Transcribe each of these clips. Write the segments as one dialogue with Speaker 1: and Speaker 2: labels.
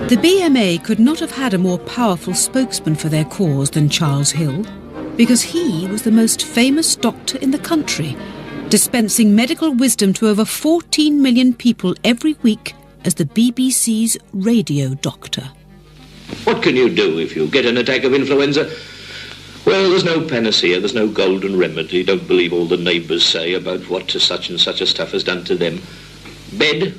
Speaker 1: The BMA could not have had a more powerful spokesman for their cause than Charles Hill, because he was the most famous doctor in the country, dispensing medical wisdom to over 14 million people every week as the BBC's radio doctor.
Speaker 2: What can you do if you get an attack of influenza? Well, there's no panacea, there's no golden remedy. Don't believe all the neighbours say about what such and such a stuff has done to them. Bed,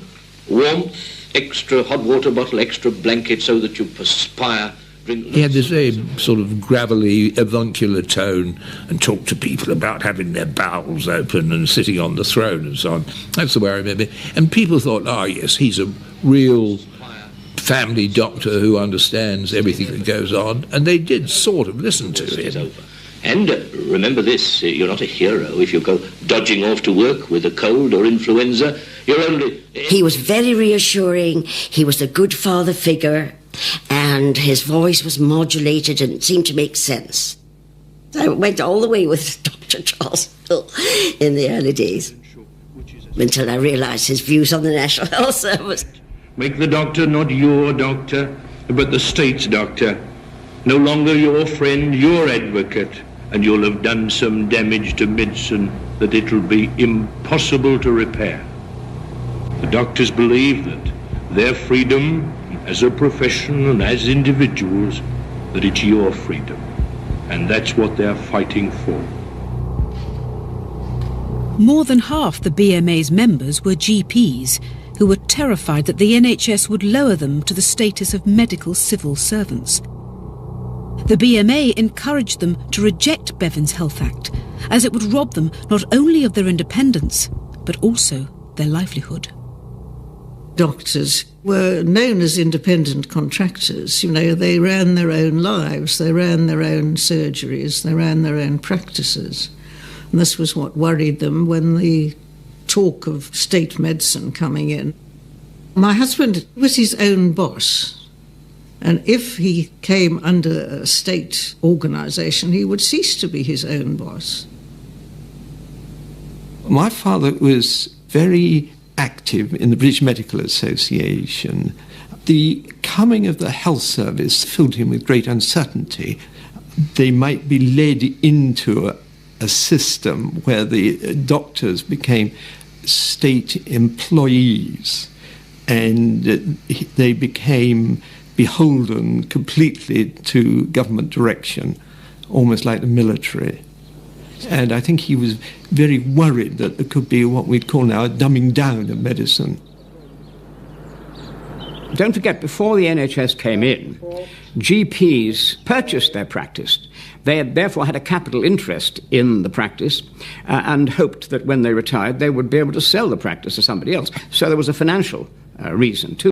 Speaker 2: warmth, extra hot water bottle, extra blanket so that you perspire.
Speaker 3: He had this very sort of gravelly, avuncular tone and talked to people about having their bowels open and sitting on the throne and so on. That's the way I remember it. And people thought, yes, he's a real family doctor who understands everything that goes on. And they did sort of listen to him.
Speaker 2: And remember this, you're not a hero if you go dodging off to work with a cold or influenza. You're only...
Speaker 4: He was very reassuring. He was a good father figure. And his voice was modulated and it seemed to make sense. I went all the way with Dr. Charles Hill in the early days, until I realised his views on the National Health Service.
Speaker 5: Make the doctor not your doctor, but the state's doctor. No longer your friend, your advocate, and you'll have done some damage to medicine that it'll be impossible to repair. The doctors believe that their freedom as a profession and as individuals, that it's your freedom. And that's what they're fighting for.
Speaker 1: More than half the BMA's members were GPs who were terrified that the NHS would lower them to the status of medical civil servants. The BMA encouraged them to reject Bevan's Health Act, as it would rob them not only of their independence, but also their livelihood.
Speaker 6: Doctors were known as independent contractors. They ran their own lives, they ran their own surgeries, they ran their own practices. And this was what worried them when the talk of state medicine coming in. My husband was his own boss, and if he came under a state organisation, he would cease to be his own boss.
Speaker 7: My father was very active in the British Medical Association. The coming of the health service filled him with great uncertainty. They might be led into a system where the doctors became state employees and they became beholden completely to government direction, almost like the military. And I think he was very worried that there could be what we'd call now a dumbing down of medicine.
Speaker 8: Don't forget, before the NHS came in, GPs purchased their practice. They had therefore had a capital interest in the practice and hoped that when they retired, they would be able to sell the practice to somebody else. So there was a financial reason too.